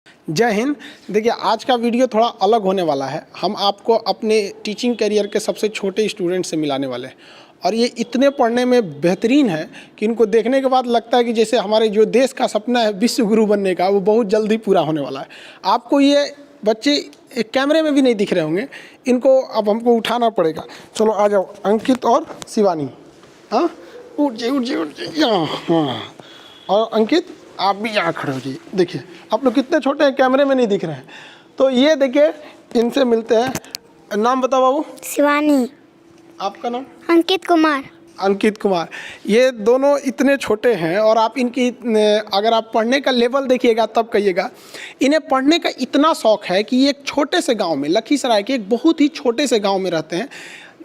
जय हिंद। देखिए, आज का वीडियो थोड़ा अलग होने वाला है। हम आपको अपने टीचिंग करियर के सबसे छोटे स्टूडेंट से मिलाने वाले हैं और ये इतने पढ़ने में बेहतरीन है कि इनको देखने के बाद लगता है कि जैसे हमारे जो देश का सपना है विश्व गुरु बनने का, वो बहुत जल्दी पूरा होने वाला है। आपको ये बच्चे एक कैमरे में भी नहीं दिख रहे होंगे, इनको अब हमको उठाना पड़ेगा। चलो आ जाओ, अंकित और शिवानी। हाँ, उठ जाइए यहाँ। हाँ, और अंकित आप भी यहाँ खड़े हो जाइए। देखिए, आप लोग कितने छोटे हैं, कैमरे में नहीं दिख रहे हैं। तो ये देखिए, इनसे मिलते हैं। नाम बताओ बाबू। शिवानी। आपका नाम? अंकित कुमार। अंकित कुमार। ये दोनों इतने छोटे हैं और आप इनकी अगर आप पढ़ने का लेवल देखिएगा तब कहिएगा। इन्हें पढ़ने का इतना शौक है कि ये एक छोटे से गांव में, लखीसराय के एक बहुत ही छोटे से गांव में रहते हैं।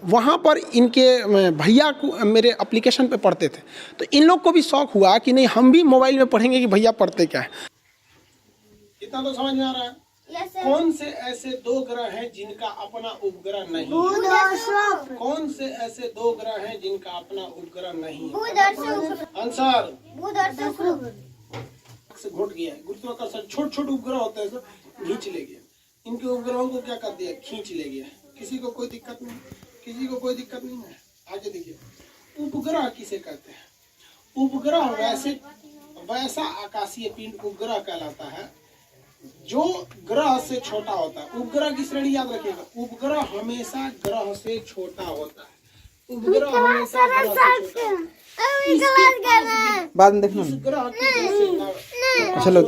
वहाँ पर इनके भैया को मेरे एप्लीकेशन पे पढ़ते थे, तो इन लोग को भी शौक हुआ कि नहीं, हम भी मोबाइल में पढ़ेंगे कि भैया पढ़ते क्या है। इतना तो समझ में आ रहा है। कौन से ऐसे दो ग्रह हैं जिनका अपना उपग्रह नहीं है? कौन से ऐसे दो ग्रह हैं जिनका अपना उपग्रह नहीं है? आंसर से घुट गया। गुरुत्वाकर्षण छोटे छोटे उपग्रह होते हैं, सब खींच ले गया। इनके उपग्रहों को क्या कर दिया? खींच ले गया। किसी को कोई दिक्कत नहीं, किसी को कोई दिक्कत नहीं है। आगे देखिए, उपग्रह किसे कहते हैं? उपग्रह वैसा आकाशीय पिंड उपग्रह कहलाता है जो ग्रह से छोटा होता है। उपग्रह की श्रेणी याद रखिएगा, उपग्रह हमेशा ग्रह से छोटा होता है। उपग्रह हमेशा ग्रह से छोटा बाद में देखना। चलो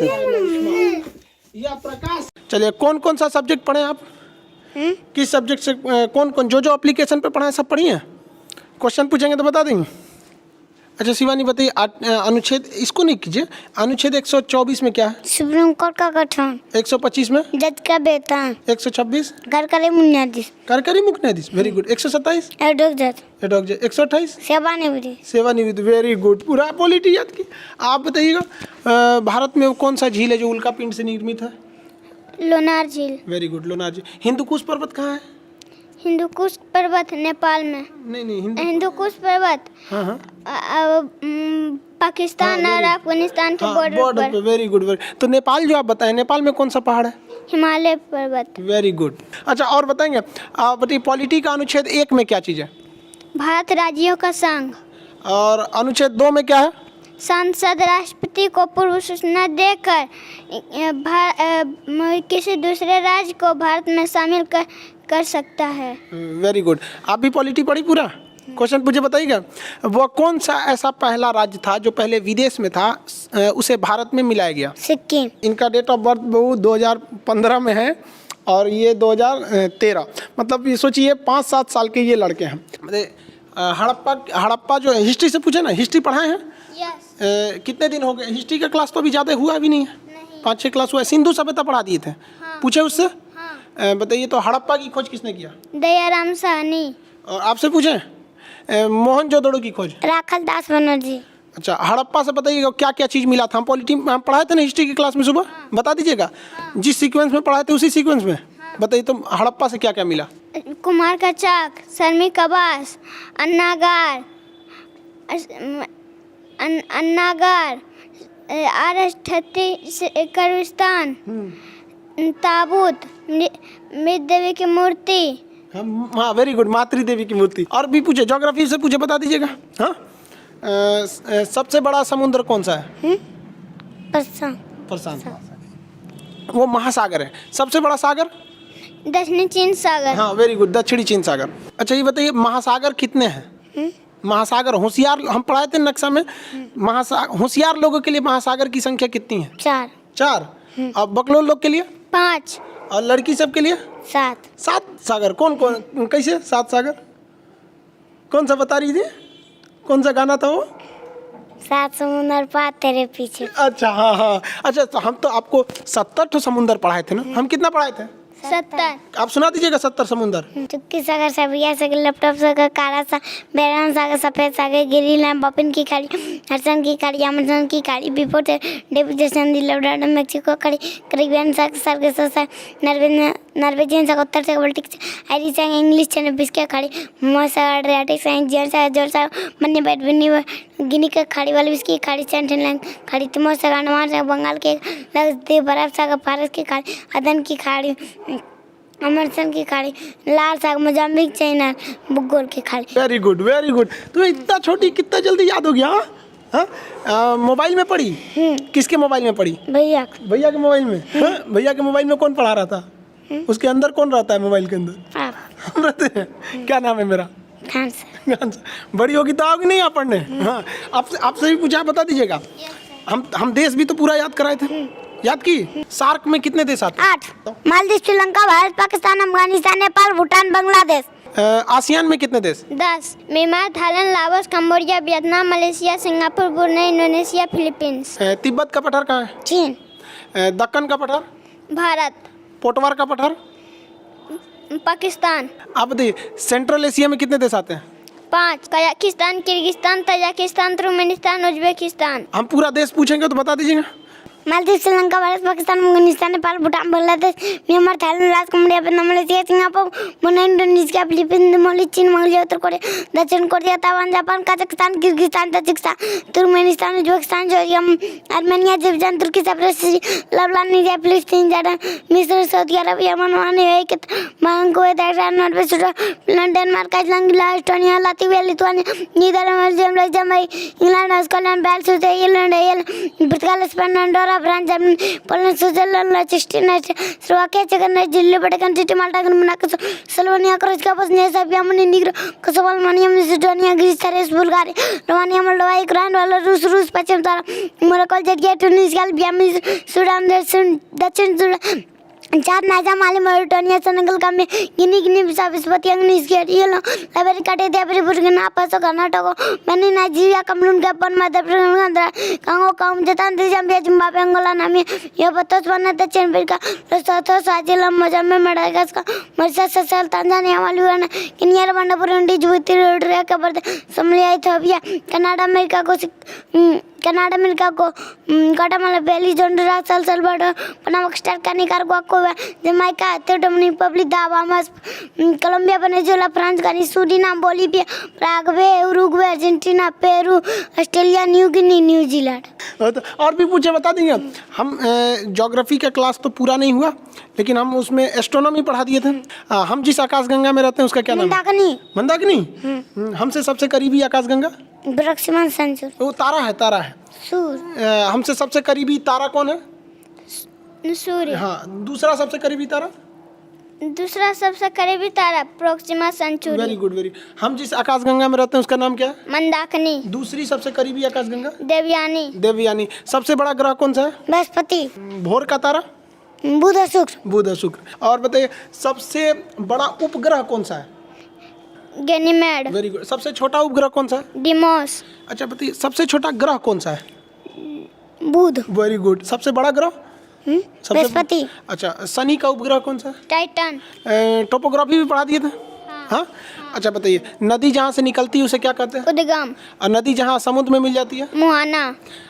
या प्रकाश। चलिए, कौन कौन सा सब्जेक्ट पढ़े आप? किस सब्जेक्ट से कौन कौन जो एप्लीकेशन पे पढ़ा है सब पढ़ी है? क्वेश्चन पूछेंगे तो बता देंगे। अच्छा शिवानी बताइए, अनुच्छेद इसको नहीं कीजिए। अनुच्छेद 124 में क्या है? सुप्रीम कोर्ट का गठन। 125 में जज का वेतन। 126 सरकारी बुनियादी। कार्यकारी मुख्य न्यायाधीश, वेरी गुड। 127 एडहॉक जज। 128 सेवानिवृत्ति। सेवानिवृत्ति, वेरी गुड। पूरा पॉलिटी याद की। आप बताइएगा, भारत में कौन सा झील है जो उल्का पिंड से निर्मित है? लोनार झील। वेरी गुड, लोनार झील। हिंदुकुश पर्वत कहाँ है? हिंदुकुश पर्वत नेपाल में। नहीं, हिंदुकुश पर्वत हाँ पाकिस्तान और अफगानिस्तान के बॉर्डर पर। Very good, very. तो नेपाल जो आप बताएं, नेपाल में कौन सा पहाड़ है? हिमालय पर्वत। Very good. अच्छा, और बताएंगे, आप बताइए पॉलिटी का अनुच्छेद 1 में क्या चीज़ है? भारत राज्यों का संघ। और अनुच्छेद 2 में क्या है? संसद राष्ट्रपति को पूर्व सूचना देकर किसी दूसरे राज्य को भारत में शामिल कर सकता है। Very good. आप भी पॉलिटी पढ़ी पूरा? क्वेश्चन पूछे, बताइएगा। वह कौन सा ऐसा पहला राज्य था जो पहले विदेश में था, उसे भारत में मिलाया गया? सिक्किम। इनका डेट ऑफ बर्थ 2015 में है और ये 2013। मतलब ये सोचिए 5-7 साल के ये लड़के हैं। हड़प्पा जो हिस्ट्री से पूछे ना, हिस्ट्री पढ़ाए हैं? यस। कितने दिन हो गए? हिस्ट्री का क्लास तो अभी ज़्यादा हुआ भी नहीं है, 5-6 क्लास हुआ है। सिंधु सभ्यता पढ़ा दिए थे। हाँ। पूछे उससे? हाँ। बताइए, तो हड़प्पा की खोज किसने किया? दयाराम साहनी। और आपसे पूछें, मोहनजोदड़ो की खोज? राखल दास बनर्जी। अच्छा, हड़प्पा से बताइएगा क्या क्या चीज़ मिला था? हम पॉलिटी हम पढ़ाए थे ना हिस्ट्री की क्लास में सुबह। हाँ। बता दीजिएगा। हाँ। जिस सीक्वेंस में पढ़ाए थे उसी सीक्वेंस में। हाँ। बताइए, तो हड़प्पा से क्या क्या मिला? कुमार का चाक, श्रमिक आवास, अन्नागार, कब्रिस्तान, ताबूत, मृत देवी की मूर्ति। हाँ, वेरी गुड, मातृ देवी की मूर्ति। और भी पूछे, ज्योग्राफी से पूछे, बता दीजिएगा। हाँ, सबसे बड़ा समुद्र कौन सा है? प्रशांत। वो महासागर है। सबसे बड़ा सागर? दक्षिणी चीन सागर। हाँ, वेरी गुड, दक्षिणी चीन सागर। अच्छा, ये बताइए, महासागर कितने हैं? महासागर होशियार, हम पढ़ाए थे नक्शा में। होशियार लोगों के लिए महासागर की संख्या कितनी है? 4। और बकलोल लोग के लिए? 5। और लड़की सब के लिए? 7। 7 सागर। कौन कौन, कैसे 7 सागर? कौन सा बता रही थी? कौन सा गाना था वो? 7 समुंदर पार तेरे पीछे। अच्छा, हाँ। अच्छा, तो हम तो आपको 70 समुंदर पढ़ाए थे ना। हम कितना पढ़ाए थे? 70। आप सुना दीजिएगा 70 समुंदर। चुटकी सागर, सबिया सागर, लैपटॉप सागर, काला सागर, बैरान सागर, सफेद सागर, गिरीलैंड, बपिन की खाड़ी, हरसन की खाड़ी, अमेजन की खाड़ी, बिफोर डेविड जैसन, लवडाडा, मेक्सिको खाड़ी, करीबियन सागर, सर्गेस सागर, नॉर्वेजियन सा उत्तर से बाल्टिक आयरिश सा इंग्लिश से बिस के खाड़ी मोसा एड्रियाटिक सा जर्स सा जोर सा मन्ने बैठ बिन्नी गिनी के खाड़ी वाली बिस्की खाड़ी सेंट्रल खाड़ी तिमोर सा अंडमान सा बंगाल के लक्षद्वीप बर्फ सा फारस की खाड़ी अदन की खाड़ी अमरसन की खाड़ी लाल साग मोजाम्बिक चाइना बुगोल की खाड़ी। Very good very good. तुम्हें इतना छोटी कितना जल्दी याद हो गया? हाँ, मोबाइल में पढ़ी? किसके मोबाइल में पढ़ी? भैया भैया के मोबाइल में? हाँ? भैया के मोबाइल में कौन पढ़ा रहा था? उसके अंदर कौन रहता है मोबाइल के अंदर? आप हम रहते हैं। क्या नाम है मेरा? खान सर। बड़ी होगी तो आओगी नहीं आप पढ़ने? हाँ, आपसे भी पूछा, बता दीजिएगा। हम देश भी तो पूरा याद कराए थे, याद की? सार्क में कितने देश आते हैं? 8 मालदीव श्रीलंका भारत पाकिस्तान अफगानिस्तान नेपाल भूटान बांग्लादेश। आसियान में कितने देश? 10 Myanmar Thailand Laos Cambodia Vietnam Malaysia Singapore Brunei Indonesia Philippines. Tibet का पठार कहाँ है? चीन। दक्कन का पठार? भारत। पोटवार का पठार? पाकिस्तान। आप बताइए सेंट्रल एशिया में कितने देश आते हैं? 5 Kazakhstan Kyrgyzstan Tajikistan Turkmenistan Uzbekistan. हम पूरा देश पूछेंगे तो बता दीजिएगा। Maldives Sri Lanka Bharat Pakistan Afghanistan Nepal Bhutan Bangladesh Myanmar Thailand Laos Cambodia Vietnam Malaysia Singapore Brunei Indonesia Philippines Mauritius चीन मंगोलिया उत्तर कोरिया दक्षिण Korea Taiwan Japan Kazakhstan Kyrgyzstan Tajikistan Turkmenistan Uzbekistan Georgia Armenia Azerbaijan तुर्की साइप्रस लेबनान निजर फिलिस्तीन जॉर्डन मिस्र सऊदी अरब यमन Oman UAE Kuwait Iran Norway Switzerland Denmark Iceland Greenland Estonia Latvia Lithuania Netherland Belgium Luxembourg England Scotland Wales Ireland पुर्तगाल Spain Andorra France Germany Poland Switzerland लिechtenstein Slovakia चेक Delhi Vatican city Malta Monaco Slovenia Croatia Bosnia Serbia Montenegro Kosovo Albania Macedonia Greece Thrace Bulgaria Romania Moldova Ukraine Belarus रूस पश्चिम Morocco जर्जिया Tunisia Albania Sudan दक्षिण Sudan चार Niger Mali Mauritania Senegal Gambia Guinea Bissau स्वातिया निजरिया Liberia काटेरिया Burkina Faso Karnataka Benin Nigeria Cameroon Gabon Madhya प्रदेश Congo Japan Zambia Zimbabwe Angola Namibia Botswana दक्षिण Africa Lesotho Swaziland Mozambique Madagascar Mauritius Seychelles Tanzania Maldives Kenya Rwanda Burundi Djibouti Eritrea Cape Verde Somalia Ethiopia Canada America को Guatemala Belize Honduras El Salvador Panama Costa Nicaragua Cuba Jamaica Dominican Republic Bahamas Colombia Venezuela France Guiana Suriname Bolivia Paraguay Uruguay Argentina Peru Australia New Guinea New Zealand. और भी पूछे बता देंगे। हम geography का class तो पूरा नहीं हुआ लेकिन हम उसमें एस्ट्रोनॉमी पढ़ा दिए थे। हम जिस आकाशगंगा में रहते हैं उसका क्या नाम है? मंदाकिनी। हमसे सबसे करीबी आकाशगंगा प्रोक्सिमा सेंचुरी। वो तारा है सूर्य। हमसे सबसे करीबी तारा कौन है? सूर्य। हाँ, दूसरा सबसे करीबी तारा प्रोक्सिमा सेंचुरी। वेरी गुड हम जिस आकाशगंगा में रहते हैं उसका नाम क्या है? मंदाकिनी। दूसरी सबसे करीबी आकाशगंगा? देवयानी। सबसे बड़ा ग्रह कौन सा है? बृहस्पति। भोर का तारा? बुध और शुक्र। और बताइए सबसे बड़ा उपग्रह कौन सा है? गैनीमेड। Very good. सबसे छोटा उपग्रह कौन सा है? डिमोस। अच्छा बताइए सबसे छोटा ग्रह कौन सा है? बुध। Very good. सबसे बड़ा ग्रह? बृहस्पति। अच्छा शनि का उपग्रह कौन सा है? टाइटन। टोपोग्राफी भी पढ़ा दिए थे। हाँ। अच्छा बताइए नदी जहाँ से निकलती है उसे क्या कहते हैं? उद्गम। और नदी जहाँ समुद्र में मिल जाती है? मुहाना।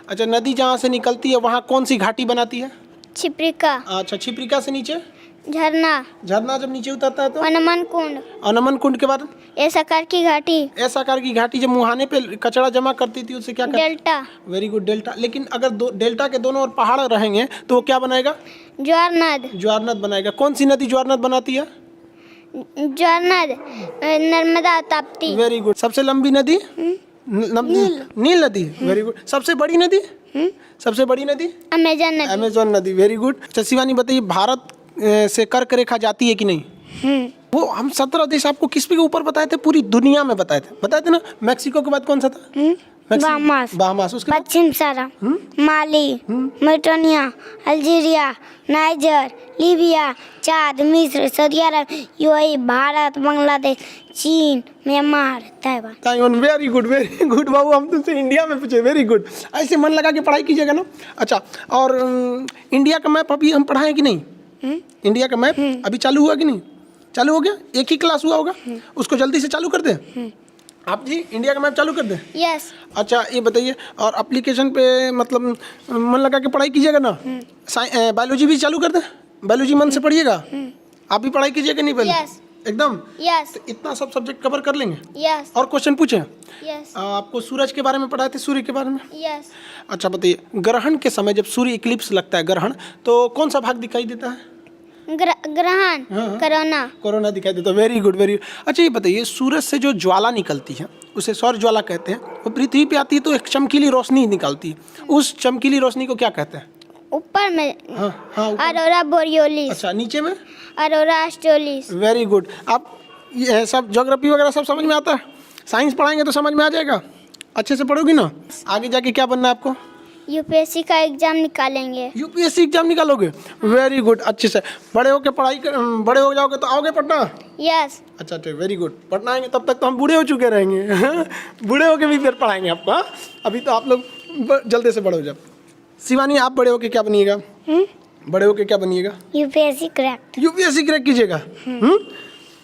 अच्छा नदी जहाँ से निकलती है वहाँ कौन सी घाटी बनाती है? छिप्रिका। अच्छा छिप्रिका से नीचे? झरना जब नीचे उतरता है तो? अनमन कुंड के बाद? ऐसा आकार की घाटी। जब मुहाने पे कचरा जमा करती थी उसे क्या कहते? डेल्टा। Very good delta. लेकिन अगर डेल्टा के दोनों ओर पहाड़ रहेंगे तो वो क्या बनाएगा? ज्वार नद बनाएगा। कौन सी नदी ज्वार नद बनाती है? नर्मदा ताप्ती। Very good. सबसे लंबी नदी? नील नदी। Very good. सबसे बड़ी नदी? अमेज़न नदी। Very good. अच्छा शिवानी बताइए भारत से कर्क रेखा जाती है कि नहीं? वो हम 17 देश आपको किस के ऊपर बताए थे? पूरी दुनिया में बताए थे ना। मैक्सिको के बाद कौन सा था? बहामास। उसके पश्चिम सारा माली मॉरिटानिया अल्जीरिया नाइजर लीबिया चाद मिस्र सऊदी अरब यूएई भारत बांग्लादेश चीन म्यांमार ताइवान। वेरी गुड बाबू। हम तुमसे इंडिया में पूछे। Very good. ऐसे मन लगा के पढ़ाई कीजिएगा ना। अच्छा और इंडिया का मैप अभी हम पढ़ाएं कि नहीं? इंडिया का मैप अभी चालू हुआ कि नहीं? चालू हो गया। एक ही क्लास हुआ होगा। उसको जल्दी से चालू कर दें। आप जी इंडिया का मैप चालू कर दें। यस। अच्छा ये बताइए और एप्लीकेशन पे मतलब मन लगा के पढ़ाई कीजिएगा ना। बायोलॉजी भी चालू कर दें। बायोलॉजी मन से पढ़िएगा। आप भी पढ़ाई कीजिएगा नहीं पहले? Yes. एकदम Yes. इतना सब सब्जेक्ट कवर कर लेंगे? Yes. और क्वेश्चन पूछे? Yes. आपको सूरज के बारे में पढ़ाए थे, सूर्य के बारे में? Yes. अच्छा बताइए, ग्रहण के समय जब सूर्य इक्लिप्स लगता है, ग्रहण, तो कौन सा भाग दिखाई देता है? ग्रहण, कोरोना। कोरोना दिखाई देता है। Very good, very. अच्छा ये बताइए, सूरज से जो ज्वाला निकलती है उसे सौर ज्वाला कहते हैं। वो पृथ्वी पे आती है तो एक चमकीली रोशनी निकलती है, उस चमकीली रोशनी को क्या कहते हैं? ऊपर में हाँ हाँ, ऊपर। अरोरा बोरियोलिस। अच्छा, नीचे में? अरोरा ऑस्ट्रेलिस। Very good. आप ये सब ज्योग्राफी वगैरह सब समझ में आता है? साइंस पढ़ाएंगे तो समझ में आ जाएगा? अच्छे से पढ़ोगी ना? आगे जाके क्या बनना है आपको? यूपीएससी का एग्जाम निकालेंगे। यूपीएससी एग्जाम निकालोगे? वेरी गुड, अच्छे से। बड़े होके बड़े हो जाओगे तो आओगे पटना? यस। अच्छा ठीक, वेरी गुड। पटना आएंगे तब तक तो हम बूढ़े हो चुके रहेंगे। बूढ़े होके भी फिर पढ़ाएंगे आपको। हाँ? अभी तो आप लोग जल्दी से बड़े हो जाओ। शिवानी, आप बड़े होके क्या बनिएगा? बड़े होके क्या बनिएगा? UPSC crack. यूपीएससी क्रैक कीजिएगा?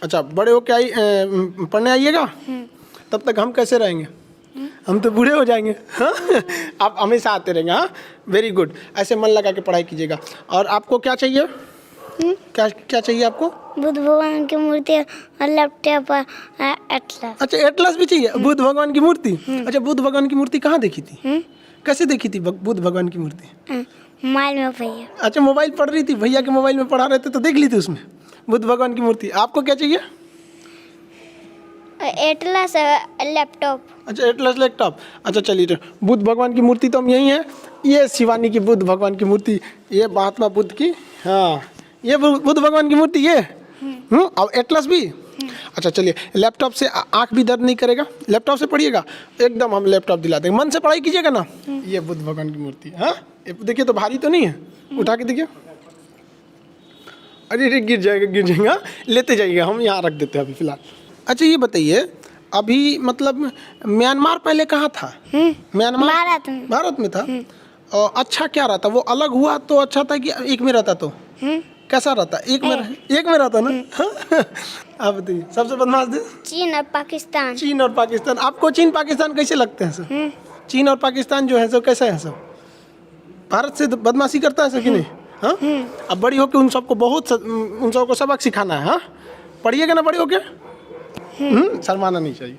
अच्छा, बड़े होके पढ़ने आइएगा? तब तक हम कैसे रहेंगे? हम तो बूढ़े हो जाएंगे। हाँ? आप हमेशा आते रहेंगे। हाँ, वेरी गुड। ऐसे मन लगा के पढ़ाई कीजिएगा। और आपको क्या चाहिए? क्या क्या चाहिए आपको? बुद्ध भगवान की मूर्ति और लैपटॉप और एटलस। अच्छा, एटलस भी चाहिए? बुद्ध भगवान की मूर्ति? अच्छा, बुद्ध भगवान की मूर्ति कहाँ देखी थी? कैसे देखी थी बुद्ध भगवान की मूर्ति? मोबाइल में भैया। अच्छा, मोबाइल पढ़ रही थी, भैया के मोबाइल में पढ़ा रहे थे तो देख ली थी उसमें बुद्ध भगवान की मूर्ति। आपको क्या चाहिए? Atlas laptop. अच्छा, एटलस लैपटॉप। अच्छा चलिए, तो बुद्ध भगवान की मूर्ति तो हम यही है। ये शिवानी की बुद्ध भगवान की मूर्ति, ये महात्मा बुद्ध की, हाँ ये बुद्ध भगवान की मूर्ति ये। और एटलस भी। अच्छा चलिए, लैपटॉप से आँख भी दर्द नहीं करेगा? लैपटॉप से पढ़िएगा, एकदम हम लैपटॉप दिला देंगे। मन से पढ़ाई कीजिएगा ना। ये बुद्ध भगवान की मूर्ति। हाँ, देखिए तो भारी तो नहीं है, उठा के देखिए। अरे गिर जाएगा। हाँ? लेते जाइएगा, हम यहाँ रख देते हैं अभी फिलहाल। अच्छा ये बताइए, अभी मतलब म्यांमार पहले कहाँ था? म्यांमार भारत में था। और अच्छा क्या रहता? वो अलग हुआ तो अच्छा था कि एक में रहता तो कैसा रहता? एक में रहता ना? हाँ? आप बताइए, सबसे बदमाश देश? चीन और पाकिस्तान। चीन और पाकिस्तान। आपको चीन पाकिस्तान कैसे लगते हैं सर? चीन और पाकिस्तान जो है सो कैसा है सर? भारत से बदमाशी करता है सर कि नहीं? हाँ, अब बड़ी होके उन सबको सबक सिखाना है। हाँ, पढ़िएगा ना बड़ी होके? शर्माना नहीं चाहिए।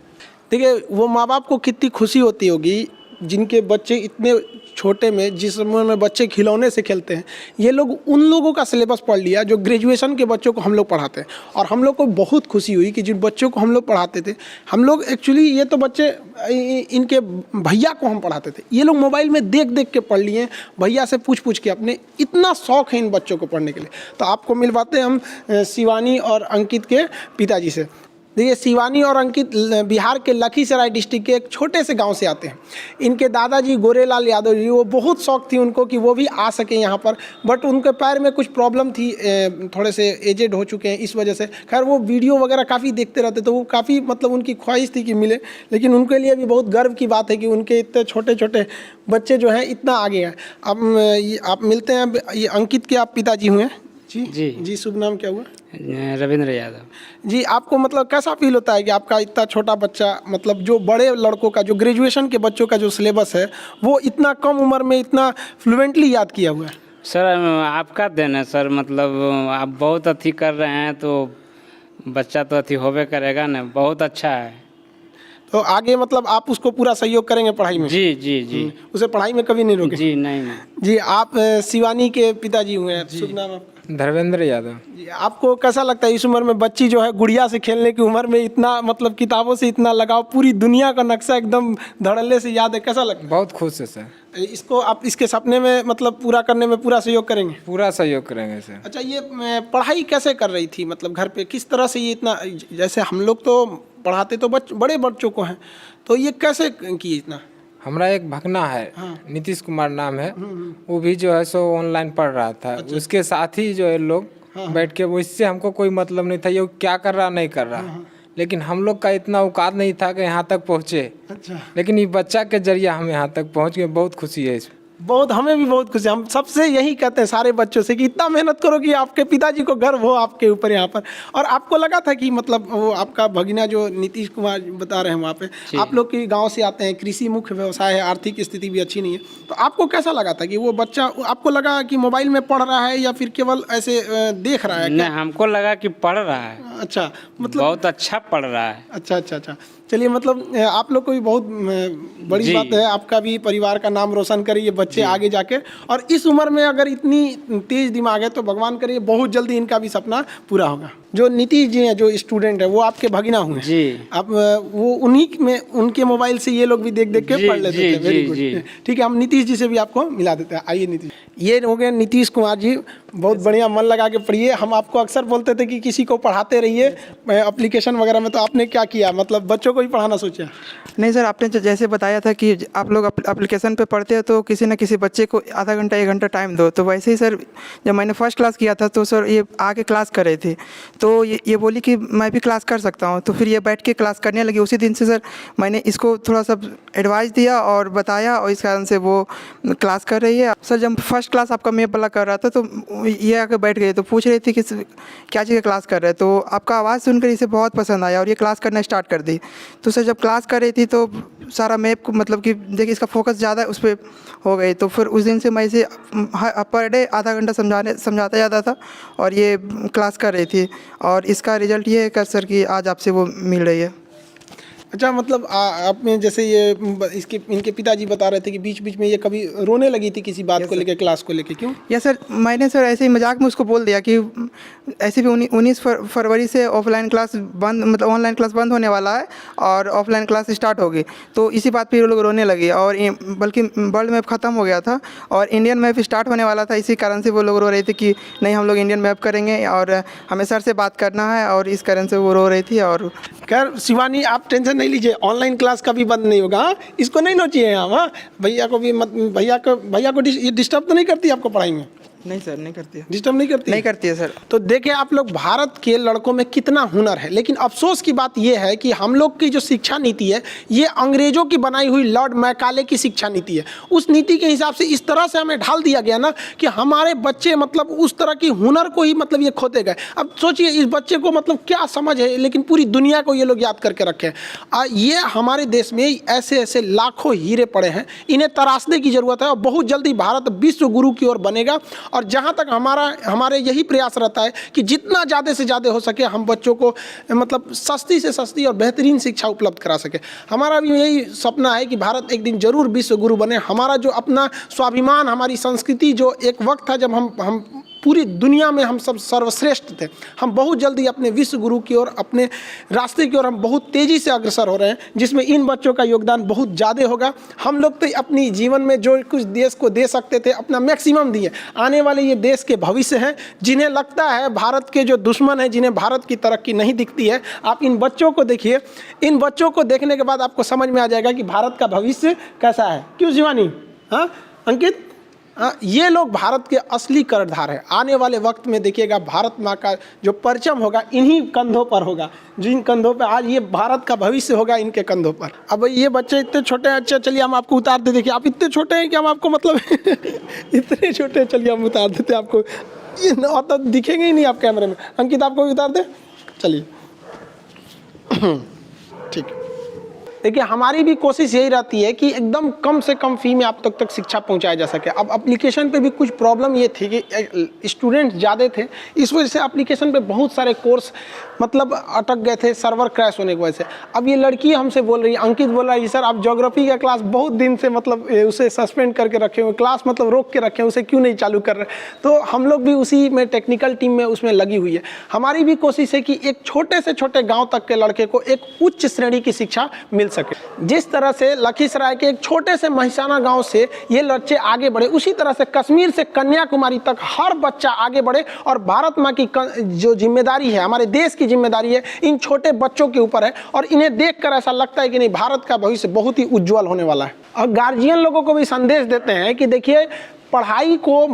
देखिए, वो माँ बाप को कितनी खुशी होती होगी जिनके बच्चे इतने छोटे में, जिस उम्र में बच्चे खिलौने से खेलते हैं, ये लोग उन लोगों का सिलेबस पढ़ लिया जो ग्रेजुएशन के बच्चों को हम लोग पढ़ाते हैं। और हम लोग को बहुत खुशी हुई कि जिन बच्चों को हम लोग पढ़ाते थे, हम लोग एक्चुअली ये तो बच्चे इनके भैया को हम पढ़ाते थे, ये लोग मोबाइल में देख देख के पढ़ लिए, भैया से पूछ के अपने। इतना शौक है इन बच्चों को पढ़ने के लिए। तो आपको मिलवाते हैं हम शिवानी और अंकित के पिताजी से। देखिए, शिवानी और अंकित बिहार के लखीसराय डिस्ट्रिक्ट के एक छोटे से गांव से आते हैं। इनके दादाजी गोरेलाल यादव जी, वो बहुत शौक थी उनको कि वो भी आ सके यहाँ पर, बट उनके पैर में कुछ प्रॉब्लम थी, थोड़े से एजेड हो चुके हैं, इस वजह से। खैर, वो वीडियो वगैरह काफ़ी देखते रहते, तो वो काफ़ी मतलब उनकी ख्वाहिश थी कि मिले। लेकिन उनके लिए भी बहुत गर्व की बात है कि उनके इतने छोटे छोटे बच्चे जो हैं इतना आगे हैं। अब आप मिलते हैं। ये अंकित के आप पिताजी हुए? जी, शुभ नाम क्या हुआ? रविंद्र यादव। जी, आपको मतलब कैसा फील होता है कि आपका इतना छोटा बच्चा, मतलब जो बड़े लड़कों का, जो ग्रेजुएशन के बच्चों का जो सिलेबस है, वो इतना कम उम्र में इतना फ्लुएंटली याद किया हुआ है? सर, आपका देन है सर, मतलब आप बहुत अथी कर रहे हैं तो बच्चा तो अथी होबे करेगा ना। बहुत अच्छा है। तो आगे मतलब आप उसको पूरा सहयोग करेंगे पढ़ाई में? जी। उसे पढ़ाई में कभी नहीं रोके? जी नहीं। जी, आप शिवानी के पिताजी हुए हैं। शुभ नाम आपका? धर्मेंद्र यादव। जी, आपको कैसा लगता है इस उम्र में बच्ची जो है गुड़िया से खेलने की उम्र में इतना मतलब किताबों से इतना लगाव, पूरी दुनिया का नक्शा एकदम धड़ल्ले से याद है, कैसा लगता है? बहुत खुश है सर। इसको आप इसके सपने में मतलब पूरा करने में पूरा सहयोग करेंगे? पूरा सहयोग करेंगे सर। अच्छा, ये पढ़ाई कैसे कर रही थी, मतलब घर पे किस तरह से ये इतना, जैसे हम लोग तो पढ़ाते तो बड़े बच्चों को हैं, तो ये कैसे किए इतना? हमारा एक भगना है, नीतीश कुमार नाम है, वो भी जो है सो ऑनलाइन पढ़ रहा था। अच्छा। उसके साथ ही जो है लोग बैठ के, वो इससे हमको कोई मतलब नहीं था ये क्या कर रहा नहीं कर रहा, लेकिन हम लोग का इतना औकात नहीं था कि यहाँ तक पहुँचे। अच्छा। लेकिन ये बच्चा के जरिए हम यहाँ तक पहुँच गए, बहुत खुशी है इसमें। बहुत, हमें भी बहुत खुशी, हम सबसे यही कहते हैं सारे बच्चों से कि इतना मेहनत करो कि आपके पिताजी को गर्व हो आपके ऊपर यहाँ पर। और आपको लगा था कि मतलब वो आपका भगिना जो नीतीश कुमार बता रहे हैं वहाँ पे, आप लोग के गांव से आते हैं, कृषि मुख्य व्यवसाय है, आर्थिक स्थिति भी अच्छी नहीं है, तो आपको कैसा लगा था कि वो बच्चा, आपको लगा कि मोबाइल में पढ़ रहा है या फिर केवल ऐसे देख रहा है? नहीं, हमको लगा कि पढ़ रहा है। अच्छा, मतलब बहुत अच्छा पढ़ रहा है। अच्छा अच्छा अच्छा, चलिए, मतलब आप लोग को भी बहुत बड़ी बात है, आपका भी परिवार का नाम रोशन करे ये बच्चे आगे जाके। और इस उम्र में अगर इतनी तेज दिमाग है तो भगवान करे बहुत जल्दी इनका भी सपना पूरा होगा। जो नीतीश जी हैं, जो स्टूडेंट है, वो आपके भगिना हुए जी। आप वो उन्हीं में, उनके मोबाइल से ये लोग भी देख देख के जी, पढ़ लेते जी, थे। वेरी जी, गुड, जी। ठीक है, हम नीतीश जी से भी आपको मिला देते हैं। आइए नीतीश, ये हो गए नीतीश कुमार जी, बहुत बढ़िया, मन लगा के पढ़िए। हम आपको अक्सर बोलते थे कि किसी को पढ़ाते रहिए एप्लीकेशन वगैरह में, तो आपने क्या किया, मतलब बच्चों को ही पढ़ाना सोचा? नहीं सर, आपने जैसे बताया था कि आप लोग एप्लीकेशन पे पढ़ते हो तो किसी न किसी बच्चे को आधा घंटा 1 घंटा टाइम दो। तो वैसे ही सर, जब मैंने फर्स्ट क्लास किया था तो सर ये आके क्लास कर रहे थे, तो ये बोली कि मैं भी क्लास कर सकता हूँ। तो फिर ये बैठ के क्लास करने लगी। उसी दिन से सर मैंने इसको थोड़ा सा एडवाइस दिया और बताया, और इस कारण से वो क्लास कर रही है। सर जब फर्स्ट क्लास आपका मैप वाला कर रहा था तो ये आके बैठ गई, तो पूछ रही थी कि क्या चीज़ का क्लास कर रहे हैं। तो आपका आवाज़ सुनकर इसे बहुत पसंद आया और ये क्लास करना स्टार्ट कर दी। तो सर जब क्लास कर रही थी तो सारा मैप को, मतलब कि देखिए इसका फोकस ज़्यादा उस पर हो गई। तो फिर उस दिन से मैं इसे पर डे आधा घंटा समझाता जाता था और ये क्लास कर रही थी। और इसका रिजल्ट ये है कि सर कि आज आपसे वो मिल रही है। अच्छा, मतलब आपने जैसे ये इसके इनके पिताजी बता रहे थे कि बीच बीच में ये कभी रोने लगी थी किसी बात को लेके, क्लास को लेके, क्यों? या सर मैंने सर ऐसे ही मजाक में उसको बोल दिया कि ऐसे भी 19 फरवरी से ऑफलाइन क्लास बंद, मतलब ऑनलाइन क्लास बंद होने वाला है और ऑफलाइन क्लास स्टार्ट होगी। तो इसी बात पे ये लोग रोने लगे, और बल्कि वर्ल्ड मैप ख़त्म हो गया था और इंडियन मैप स्टार्ट होने वाला था। इसी कारण से वो लोग रो रहे थे कि नहीं, हम लोग इंडियन मैप करेंगे और हमें सर से बात करना है, और इस कारण से वो रो रही थी। और खैर शिवानी, आप टेंशन नहीं लीजिए, ऑनलाइन क्लास कभी बंद नहीं होगा। इसको नहीं नोचिए हम, हाँ, भैया को भी मत, भैया को डिस्टर्ब तो नहीं करती आपको पढ़ाई में? नहीं सर, नहीं करती है। डिस्टर्ब नहीं करती? नहीं करती है सर। तो देखिए आप लोग, भारत के लड़कों में कितना हुनर है, लेकिन अफसोस की बात यह है कि हम लोग की जो शिक्षा नीति है ये अंग्रेजों की बनाई हुई लॉर्ड मैकाले की शिक्षा नीति है। उस नीति के हिसाब से इस तरह से हमें ढाल दिया गया ना कि हमारे बच्चे मतलब उस तरह की हुनर को ही मतलब ये खोते गए। अब सोचिए इस बच्चे को मतलब क्या समझ है, लेकिन पूरी दुनिया को ये लोग याद करके रखे हैं। ये हमारे देश में ऐसे ऐसे लाखों हीरे पड़े हैं, इन्हें तराशने की ज़रूरत है और बहुत जल्दी भारत विश्व गुरु की ओर बनेगा। और जहाँ तक हमारे यही प्रयास रहता है कि जितना ज़्यादा से ज़्यादा हो सके हम बच्चों को मतलब सस्ती से सस्ती और बेहतरीन शिक्षा उपलब्ध करा सके। हमारा भी यही सपना है कि भारत एक दिन जरूर विश्व गुरु बने। हमारा जो अपना स्वाभिमान, हमारी संस्कृति, जो एक वक्त था जब हम पूरी दुनिया में हम सब सर्वश्रेष्ठ थे, हम बहुत जल्दी अपने विश्व गुरु की ओर, अपने रास्ते की ओर हम बहुत तेज़ी से अग्रसर हो रहे हैं, जिसमें इन बच्चों का योगदान बहुत ज़्यादा होगा। हम लोग तो अपनी जीवन में जो कुछ देश को दे सकते थे अपना मैक्सिमम दिए। आने वाले ये देश के भविष्य हैं, जिन्हें लगता है भारत के जो दुश्मन हैं, जिन्हें भारत की तरक्की नहीं दिखती है, आप इन बच्चों को देखिए। इन बच्चों को देखने के बाद आपको समझ में आ जाएगा कि भारत का भविष्य कैसा है। क्यों शिवानी? हाँ अंकित, ये लोग भारत के असली कर्णधार हैं। आने वाले वक्त में देखिएगा भारत माँ का जो परचम होगा इन्हीं कंधों पर होगा, जिन कंधों पर आज ये भारत का भविष्य होगा, इनके कंधों पर। अब ये बच्चे इतने छोटे हैं, अच्छा चलिए हम आपको उतार दे। देखिए आप इतने छोटे हैं कि हम आपको मतलब इतने छोटे हैं, चलिए हम उतार देते आपको, ये तो दिखेंगे ही नहीं आप कैमरे में। अंकित आपको भी उतार दे, चलिए ठीक। देखिए हमारी भी कोशिश यही रहती है कि एकदम कम से कम फी में आप तक शिक्षा पहुंचाया जा सके। अब एप्लीकेशन पे भी कुछ प्रॉब्लम ये थी कि स्टूडेंट ज़्यादा थे, इस वजह से एप्लीकेशन पे बहुत सारे कोर्स मतलब अटक गए थे सर्वर क्रैश होने की वजह से। अब ये लड़की हमसे बोल रही है, अंकित बोल रहा है, सर आप ज्योग्राफी का क्लास बहुत दिन से मतलब उसे सस्पेंड करके रखे हुए, क्लास मतलब रोक के रखे हैं, उसे क्यों नहीं चालू कर रहे? तो हम लोग भी उसी में टेक्निकल टीम में उसमें लगी हुई है। हमारी भी कोशिश है कि एक छोटे से छोटे गाँव तक के लड़के को एक उच्च श्रेणी की शिक्षा मिल सके। जिस तरह से लखीसराय के एक छोटे से महिसाना गांव से ये बच्चे आगे बढ़े, उसी तरह से कश्मीर से कन्याकुमारी तक हर बच्चा आगे बढ़े। और भारत माँ की जो जिम्मेदारी है, हमारे देश की जिम्मेदारी है, इन छोटे बच्चों के ऊपर है। और इन्हें देखकर ऐसा लगता है कि नहीं, भारत का भविष्य बहुत ही उज्जवल होने वाला है। और गार्जियन लोगों को भी संदेश देते हैं कि देखिए पढ़ाई को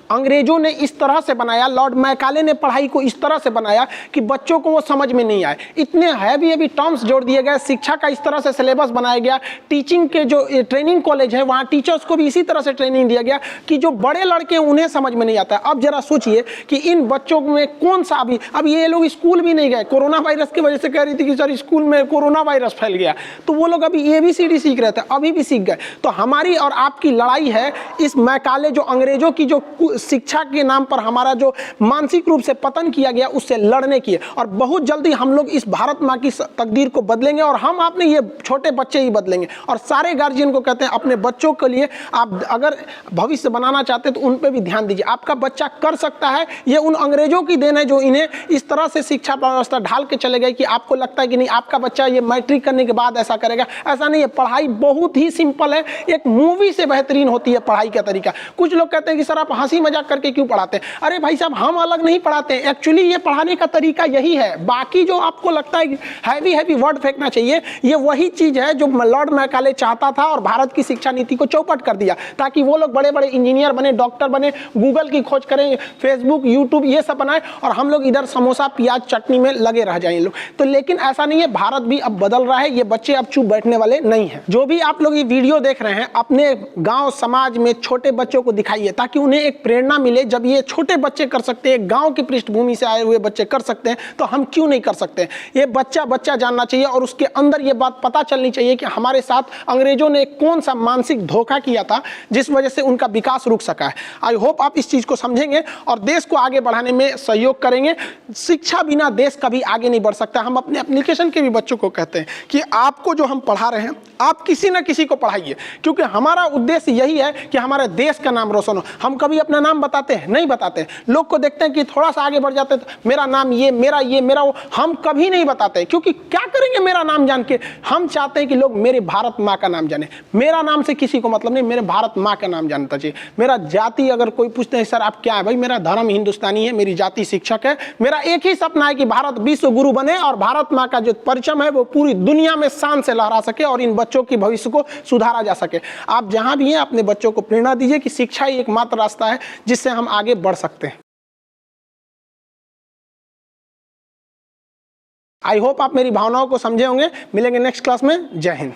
अंग्रेजों ने इस तरह से बनाया, लॉर्ड मैकाले ने पढ़ाई को इस तरह से बनाया कि बच्चों को वो समझ में नहीं आए। इतने हैवी टर्म्स जोड़ दिए गए, शिक्षा का इस तरह से सिलेबस बनाया गया, टीचिंग के जो ट्रेनिंग कॉलेज है वहाँ टीचर्स को भी इसी तरह से ट्रेनिंग दिया गया कि जो बड़े लड़के उन्हें समझ में नहीं आता है। अब जरा सोचिए कि इन बच्चों में कौन सा अब ये लोग स्कूल भी नहीं गए, कोरोना वायरस की वजह से कह रही थी कि सर स्कूल में कोरोना वायरस फैल गया, तो वो लोग अभी ABCD सीख रहे थे, अभी भी सीख गए। तो हमारी और आपकी लड़ाई है इस मैकाले जो अंग्रेजों की जो शिक्षा के नाम पर हमारा जो मानसिक रूप से पतन किया गया उससे लड़ने की है। और बहुत जल्दी हम लोग इस भारत माँ की तकदीर को बदलेंगे और हम अपने ये छोटे बच्चे ही बदलेंगे। और सारे गार्जियन को कहते हैं अपने बच्चों के लिए आप अगर भविष्य बनाना चाहते हैं तो उन पर भी ध्यान दीजिए। आपका बच्चा कर सकता है, ये उन अंग्रेजों की देन है जो इन्हें इस तरह से शिक्षा व्यवस्था ढाल के चले गए कि आपको लगता है कि नहीं आपका बच्चा ये मैट्रिक करने के बाद ऐसा करेगा। ऐसा नहीं है, पढ़ाई बहुत ही सिंपल है, एक मूवी से बेहतरीन होती है पढ़ाई का तरीका। कुछ लोग कहते हैं कि सर आप हंसी मजाक करके क्यों पढ़ाते हैं? अरे भाई साहब हम अलग नहीं पढ़ाते हैं, एक्चुअली ये पढ़ाने का तरीका यही है। बाकी जो आपको लगता है हैवी वर्ड फेंकना चाहिए, ये वही चीज है जो लॉर्ड मैकाले चाहता था और भारत की शिक्षा नीति को चौपट कर दिया ताकि वो लोग बड़े बड़े इंजीनियर बने, डॉक्टर बने, गूगल की खोज करें, फेसबुक यूट्यूब ये सब बनाए और हम लोग इधर समोसा प्याज चटनी में लगे रह जाएं लोग। तो लेकिन ऐसा नहीं है, भारत भी अब बदल रहा है, ये बच्चे अब चुप बैठने वाले नहीं हैं। जो भी आप लोग ये वीडियो देख रहे हैं अपने गांव समाज में छोटे बच्चों को दिखाइए ताकि उन्हें एक प्रेरणा मिले। जब ये छोटे बच्चे कर सकते हैं, गांव की पृष्ठभूमि से आए हुए बच्चे कर सकते हैं, तो हम क्यों नहीं कर सकते? ये बच्चा जानना चाहिए और उसके अंदर ये बात पता चलनी चाहिए कि हमारे साथ अंग्रेजों ने कौन सा मानसिक धोखा किया था जिस वजह से उनका विकास रुक सका है। आई होप आप इस चीज को समझेंगे और देश को आगे बढ़ाने में सहयोग करेंगे। शिक्षा बिना देश कभी आगे नहीं बढ़ सकता। हम अपने एप्लीकेशन के भी बच्चों को कहते हैं कि आपको जो हम पढ़ा रहे हैं आप किसी न किसी को पढ़ाइए, क्योंकि हमारा उद्देश्य यही है कि हमारे देश का नाम रोशन हो। हम कभी अपना नाम बताते हैं? नहीं बताते। लोग को देखते हैं कि थोड़ा सा आगे बढ़ जाते हैं तो मेरा नाम ये, मेरा वो, हम कभी नहीं बताते, क्योंकि क्या करेंगे मेरा नाम जान के? हम चाहते हैं कि लोग मेरे भारत माँ का नाम जाने। मेरा नाम से किसी को मतलब नहीं, मेरे भारत माँ का नाम जानना चाहिए। मेरा जाति अगर कोई पूछते हैं सर आप क्या है, भाई मेरा धर्म हिंदुस्तानी है, मेरी जाति शिक्षक है। मेरा एक ही सपना है कि भारत विश्व गुरु बने और भारत माँ का जो परचम है वो पूरी दुनिया में शान से लहरा सके और इन बच्चों की भविष्य को सुधारा जा सके। आप जहां भी हैं अपने बच्चों को प्रेरणा दीजिए कि शिक्षा ही एकमात्र रास्ता है जिससे हम आगे बढ़ सकते हैं। आई होप आप मेरी भावनाओं को समझे होंगे। मिलेंगे नेक्स्ट क्लास में। जय हिंद।